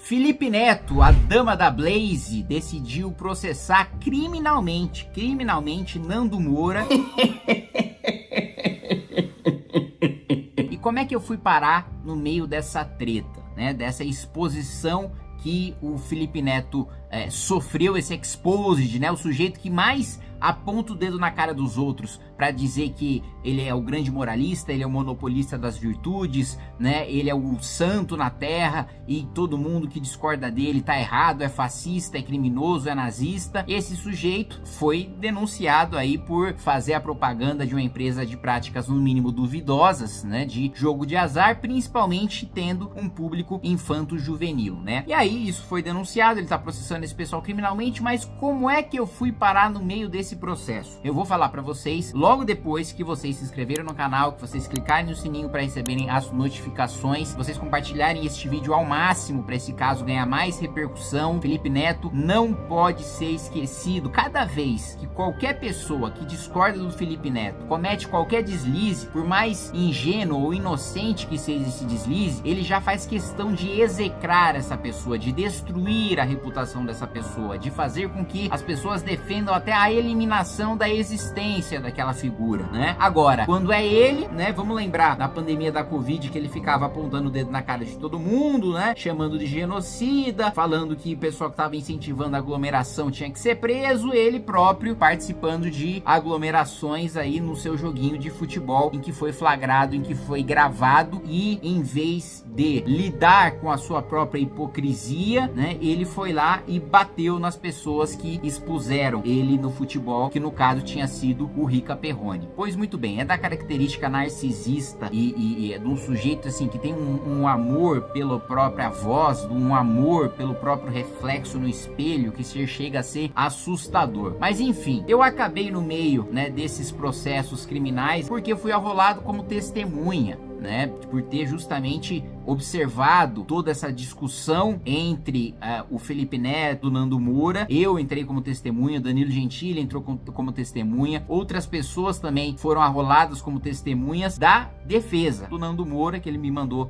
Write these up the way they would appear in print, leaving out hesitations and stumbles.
Felipe Neto, a dama da Blaze, decidiu processar criminalmente Nando Moura. E como é que eu fui parar no meio dessa treta, né? Dessa exposição que o Felipe Neto sofreu, esse exposed, né? O sujeito que mais aponta o dedo na cara dos outros para dizer que ele é o grande moralista, ele é o monopolista das virtudes, né? Ele é o santo na terra e todo mundo que discorda dele tá errado, é fascista, é criminoso, é nazista. Esse sujeito foi denunciado aí por fazer a propaganda de uma empresa de práticas no mínimo duvidosas, né? De jogo de azar, principalmente tendo um público infanto-juvenil, né? E aí isso foi denunciado, ele tá processando esse pessoal criminalmente, mas como é que eu fui parar no meio desse processo? Eu vou falar para vocês logo depois que vocês se inscreveram no canal, que vocês clicarem no sininho para receberem as notificações, vocês compartilharem este vídeo ao máximo para esse caso ganhar mais repercussão. Felipe Neto não pode ser esquecido. Cada vez que qualquer pessoa que discorda do Felipe Neto comete qualquer deslize, por mais ingênuo ou inocente que seja esse deslize, ele já faz questão de execrar essa pessoa, de destruir a reputação dessa pessoa, de fazer com que as pessoas defendam até a eliminação da existência daquela figura, né? Agora, quando é ele, né? Vamos lembrar na pandemia da Covid que ele ficava apontando o dedo na cara de todo mundo, né? Chamando de genocida, falando que o pessoal que estava incentivando a aglomeração tinha que ser preso, ele próprio participando de aglomerações aí no seu joguinho de futebol, em que foi flagrado, em que foi gravado, e em vez de lidar com a sua própria hipocrisia, né? Ele foi lá e bateu nas pessoas que expuseram ele no futebol, que no caso tinha sido o Rica Perrone. Pois muito bem, é da característica narcisista e é de um sujeito assim que tem um amor pela própria voz, um amor pelo próprio reflexo no espelho, que chega a ser assustador. Mas enfim, eu acabei no meio, né, desses processos criminais porque eu fui arrolado como testemunha, né, por ter justamente observado toda essa discussão entre o Felipe Neto, o Nando Moura. Eu entrei como testemunha, Danilo Gentili entrou como testemunha, outras pessoas também foram arroladas como testemunhas da defesa do Nando Moura, que ele me mandou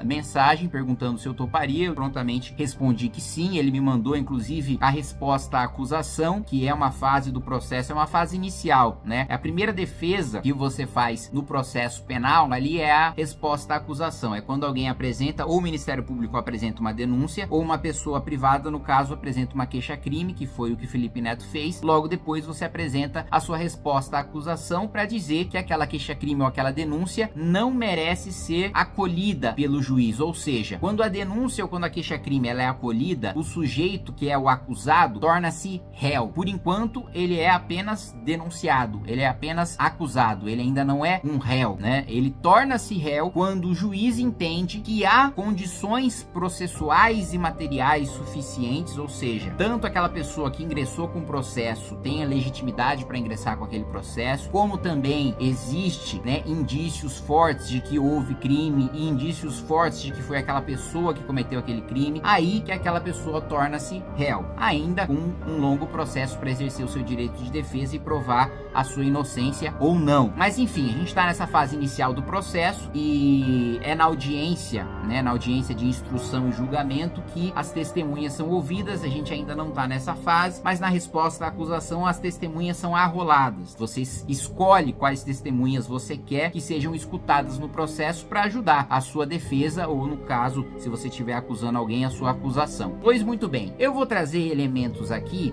mensagem perguntando se eu toparia. Eu prontamente respondi que sim. Ele me mandou inclusive a resposta à acusação, que é uma fase do processo, é uma fase inicial, né? A primeira defesa que você faz no processo penal ali é a resposta à acusação, é quando alguém apresenta, ou o Ministério Público apresenta uma denúncia, ou uma pessoa privada, no caso, apresenta uma queixa-crime, que foi o que Felipe Neto fez. Logo depois você apresenta a sua resposta à acusação para dizer que aquela queixa-crime ou aquela denúncia não merece ser acolhida pelo juiz. Ou seja, quando a denúncia ou quando a queixa-crime ela é acolhida, o sujeito que é o acusado torna-se réu. Por enquanto, ele é apenas denunciado, ele é apenas acusado, ele ainda não é um réu, né? Ele torna-se réu quando o juiz entende que há condições processuais e materiais suficientes, ou seja, tanto aquela pessoa que ingressou com o processo tenha legitimidade para ingressar com aquele processo, como também existe, né, indícios fortes de que houve crime e indícios fortes de que foi aquela pessoa que cometeu aquele crime, aí que aquela pessoa torna-se réu, ainda com um longo processo para exercer o seu direito de defesa e provar a sua inocência ou não. Mas enfim, a gente está nessa fase inicial do processo e é na audiência, né, na audiência de instrução e julgamento que as testemunhas são ouvidas. A gente ainda não está nessa fase, mas na resposta à acusação as testemunhas são arroladas. Você escolhe quais testemunhas você quer que sejam escutadas no processo para ajudar a sua defesa ou, no caso, se você estiver acusando alguém, a sua acusação. Pois muito bem, eu vou trazer elementos aqui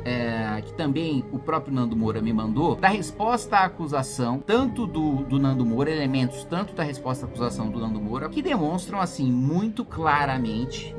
que também o próprio Nando Moura me mandou, da resposta à acusação, tanto do Nando Moura, elementos tanto da resposta à acusação do Nando Moura, que demonstram assim muito claramente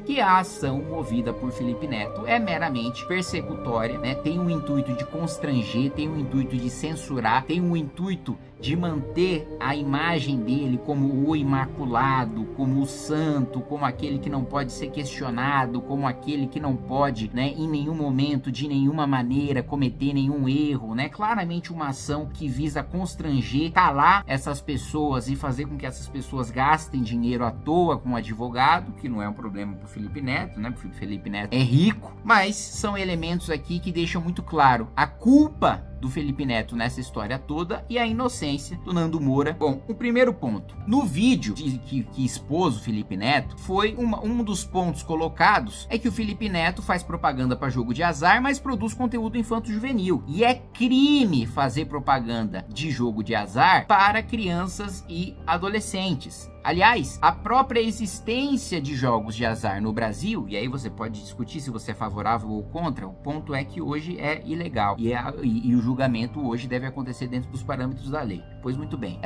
que a ação movida por Felipe Neto é meramente persecutória, né? Tem um intuito de constranger, tem um intuito de censurar, tem um intuito de manter a imagem dele como o imaculado, como o santo, como aquele que não pode ser questionado, como aquele que não pode, né, em nenhum momento, de nenhuma maneira, cometer nenhum erro, né? Claramente uma ação que visa constranger, calar essas pessoas e fazer com que essas pessoas gastem dinheiro à toa com um advogado, que não é um problema pro Felipe Neto, né? Porque o Felipe Neto é rico, mas são elementos aqui que deixam muito claro a culpa do Felipe Neto nessa história toda e a inocência do Nando Moura. Bom, o primeiro ponto. No vídeo que expôs o Felipe Neto, foi um dos pontos colocados é que o Felipe Neto faz propaganda para jogo de azar, mas produz conteúdo infanto-juvenil. E é crime fazer propaganda de jogo de azar para crianças e adolescentes. Aliás, a própria existência de jogos de azar no Brasil, e aí você pode discutir se você é favorável ou contra, o ponto é que hoje é ilegal. E o julgamento hoje deve acontecer dentro dos parâmetros da lei. Pois muito bem.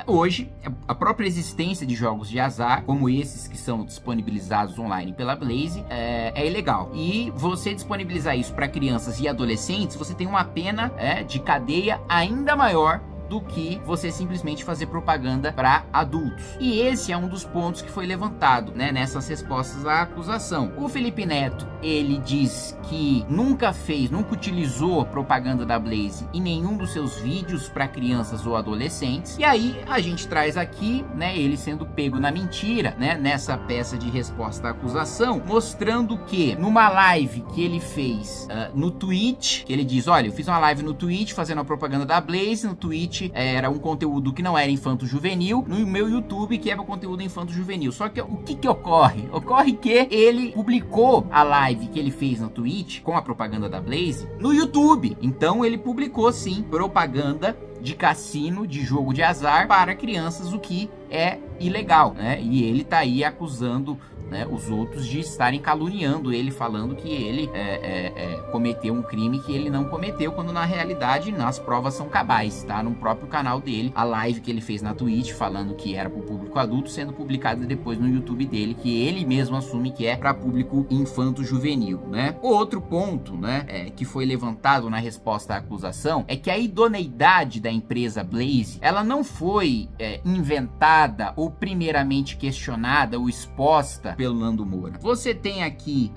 Hoje, a própria existência de jogos de azar, como esses que são disponibilizados online pela Blaze, é ilegal. E você disponibilizar isso para crianças e adolescentes, você tem uma pena de cadeia ainda maior do que você simplesmente fazer propaganda para adultos. E esse é um dos pontos que foi levantado, né, nessas respostas à acusação. O Felipe Neto, ele diz que nunca utilizou propaganda da Blaze em nenhum dos seus vídeos para crianças ou adolescentes. E aí a gente traz aqui, né, ele sendo pego na mentira, né, nessa peça de resposta à acusação, mostrando que numa live que ele fez no Twitch, que ele diz, olha, eu fiz uma live no Twitch fazendo a propaganda da Blaze, no Twitch era um conteúdo que não era infanto-juvenil, no meu YouTube que era o conteúdo infanto-juvenil. Só que o que ocorre? Ocorre que ele publicou a live que ele fez no Twitch com a propaganda da Blaze no YouTube. Então ele publicou sim propaganda de cassino, de jogo de azar para crianças, o que é ilegal, né? E ele tá aí acusando, né, os outros de estarem caluniando ele, falando que ele cometeu um crime que ele não cometeu, quando na realidade as provas são cabais, tá? No próprio canal dele, a live que ele fez na Twitch falando que era para o público adulto, sendo publicada depois no YouTube dele, que ele mesmo assume que é para público infanto-juvenil, né? Outro ponto, né, que foi levantado na resposta à acusação é que a idoneidade da empresa Blaze, ela não foi inventada ou primeiramente questionada ou exposta pelo Nando Moura. Você tem aqui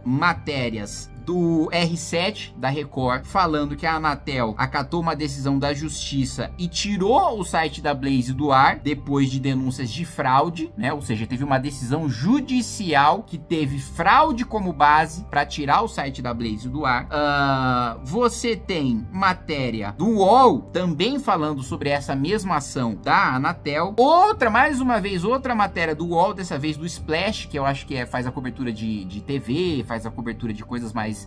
matérias do R7 da Record falando que a Anatel acatou uma decisão da justiça e tirou o site da Blaze do ar depois de denúncias de fraude, né? Ou seja, teve uma decisão judicial que teve fraude como base para tirar o site da Blaze do ar. Você tem matéria do UOL também falando sobre essa mesma ação da Anatel. Mais uma vez, outra matéria do UOL, dessa vez do Splash, que eu acho que faz a cobertura de TV, faz a cobertura de coisas mais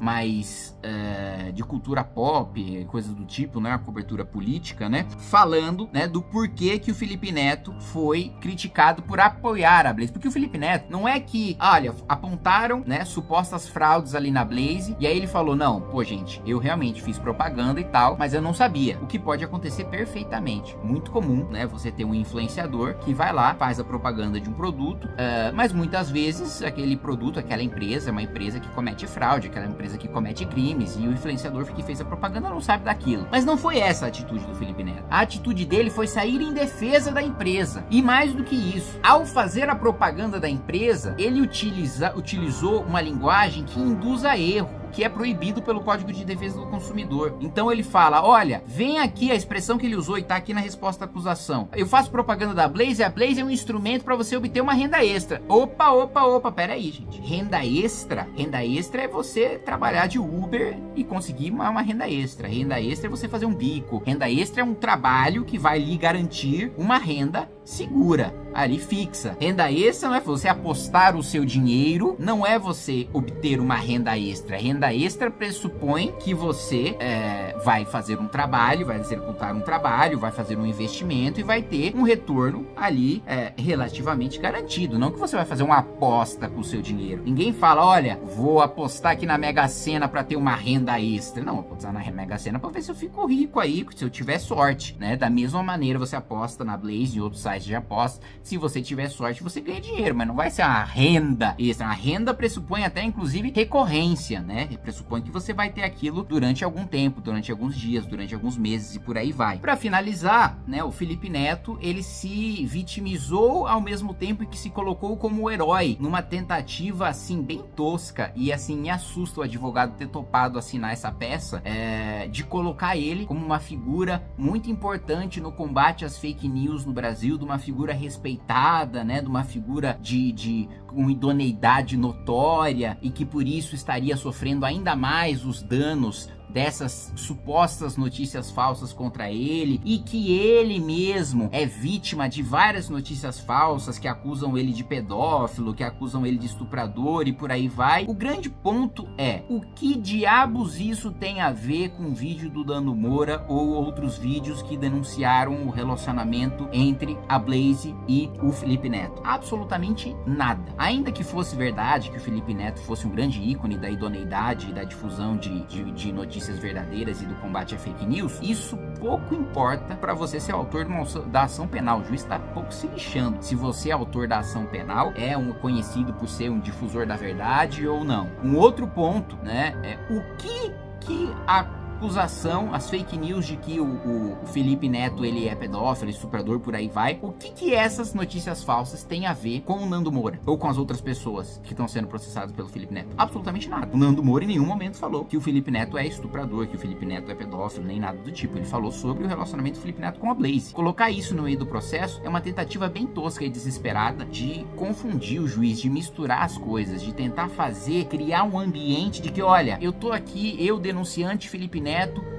de cultura pop, coisas do tipo, né, a cobertura política, né, falando, né, do porquê que o Felipe Neto foi criticado por apoiar a Blaze, porque o Felipe Neto não é que, olha, apontaram, né, supostas fraudes ali na Blaze, e aí ele falou, não, pô gente, eu realmente fiz propaganda e tal, mas eu não sabia, o que pode acontecer perfeitamente, muito comum, né, você ter um influenciador que vai lá, faz a propaganda de um produto, mas muitas vezes aquele produto, aquela empresa é uma empresa que comete fraude, aquela empresa que comete crimes, e o influenciador que fez a propaganda não sabe daquilo. Mas não foi essa a atitude do Felipe Neto. A atitude dele foi sair em defesa da empresa. E mais do que isso, ao fazer a propaganda da empresa, ele utilizou uma linguagem que induz a erro, que é proibido pelo Código de Defesa do Consumidor. Então ele fala, olha, vem aqui, a expressão que ele usou e tá aqui na resposta à acusação. Eu faço propaganda da Blaze, a Blaze é um instrumento para você obter uma renda extra. Opa, pera aí, gente. Renda extra é você trabalhar de Uber e conseguir uma renda extra. Renda extra é você fazer um bico. Renda extra é um trabalho que vai lhe garantir uma renda segura, ali fixa. Renda extra não é você apostar o seu dinheiro, não é você obter uma renda extra. Renda extra pressupõe que você vai fazer um trabalho, vai executar um trabalho, vai fazer um investimento e vai ter um retorno ali relativamente garantido. Não que você vai fazer uma aposta com o seu dinheiro. Ninguém fala, olha, vou apostar aqui na Mega Sena para ter uma renda extra. Não, vou apostar na Mega Sena para ver se eu fico rico aí, se eu tiver sorte, né? Da mesma maneira você aposta na Blaze e outros sites de aposta. Se você tiver sorte, você ganha dinheiro, mas não vai ser uma renda extra. A renda pressupõe até, inclusive, recorrência, né? Pressupõe que você vai ter aquilo durante algum tempo, durante alguns dias, durante alguns meses e por aí vai. Para finalizar, né, o Felipe Neto, ele se vitimizou ao mesmo tempo que se colocou como herói numa tentativa, assim, bem tosca, e assim, me assusta o advogado ter topado assinar essa peça, de colocar ele como uma figura muito importante no combate às fake news no Brasil, de uma figura respeitada, né, de uma figura com idoneidade notória e que por isso estaria sofrendo ainda mais os danos dessas supostas notícias falsas contra ele e que ele mesmo é vítima de várias notícias falsas que acusam ele de pedófilo, que acusam ele de estuprador e por aí vai. O grande ponto é, o que diabos isso tem a ver com o vídeo do Nando Moura ou outros vídeos que denunciaram o relacionamento entre a Blaze e o Felipe Neto? Absolutamente nada. Ainda que fosse verdade que o Felipe Neto fosse um grande ícone da idoneidade e da difusão de notícias verdadeiras e do combate à fake news, isso pouco importa para você ser autor da ação penal. O juiz está pouco se lixando se você é autor da ação penal, é conhecido por ser um difusor da verdade ou não. Um outro ponto, né, é o que a acusação, as fake news de que o Felipe Neto ele é pedófilo, estuprador, por aí vai. O que essas notícias falsas têm a ver com o Nando Moura ou com as outras pessoas que estão sendo processadas pelo Felipe Neto? Absolutamente nada. O Nando Moura em nenhum momento falou que o Felipe Neto é estuprador, que o Felipe Neto é pedófilo, nem nada do tipo. Ele falou sobre o relacionamento do Felipe Neto com a Blaze. Colocar isso no meio do processo é uma tentativa bem tosca e desesperada de confundir o juiz, de misturar as coisas, de tentar criar um ambiente de que, olha, eu tô aqui, eu denunciante Felipe Neto,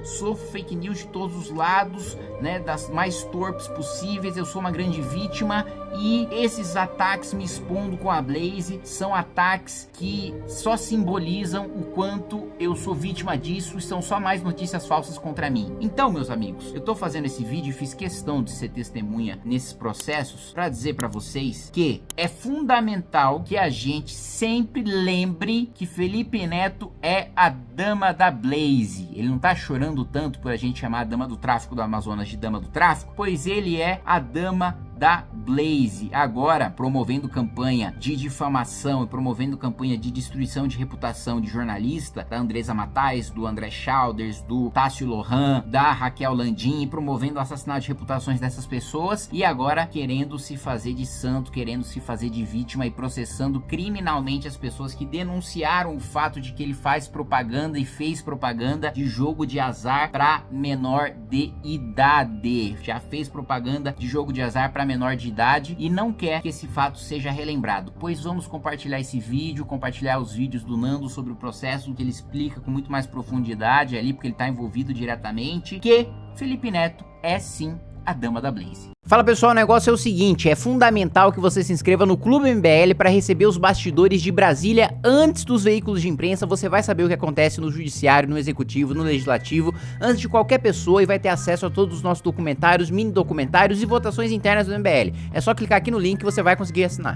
sofro fake news de todos os lados, né, das mais torpes possíveis, eu sou uma grande vítima e esses ataques me expondo com a Blaze são ataques que só simbolizam o quanto eu sou vítima disso e são só mais notícias falsas contra mim. Então, meus amigos, eu tô fazendo esse vídeo e fiz questão de ser testemunha nesses processos para dizer para vocês que é fundamental que a gente sempre lembre que Felipe Neto é a dama da Blaze. Ele não tá chorando tanto por a gente chamar a dama do tráfico do Amazonas de dama do tráfico, pois ele é a dama da Blaze, agora promovendo campanha de difamação e promovendo campanha de destruição de reputação de jornalista, da Andresa Matais, do André Chalders, do Tássio Lohan, da Raquel Landim, promovendo o assassinato de reputações dessas pessoas e agora querendo se fazer de santo, querendo se fazer de vítima e processando criminalmente as pessoas que denunciaram o fato de que ele faz propaganda e fez propaganda de jogo de azar para menor de idade. Já fez propaganda de jogo de azar para menor de idade e não quer que esse fato seja relembrado, pois vamos compartilhar esse vídeo, compartilhar os vídeos do Nando sobre o processo, em que ele explica com muito mais profundidade ali, porque ele está envolvido diretamente, que Felipe Neto é sim a dama da Blaze. Fala pessoal, o negócio é o seguinte, é fundamental que você se inscreva no Clube MBL para receber os bastidores de Brasília antes dos veículos de imprensa. Você vai saber o que acontece no judiciário, no executivo, no legislativo, antes de qualquer pessoa e vai ter acesso a todos os nossos documentários, mini documentários e votações internas do MBL. É só clicar aqui no link que você vai conseguir assinar.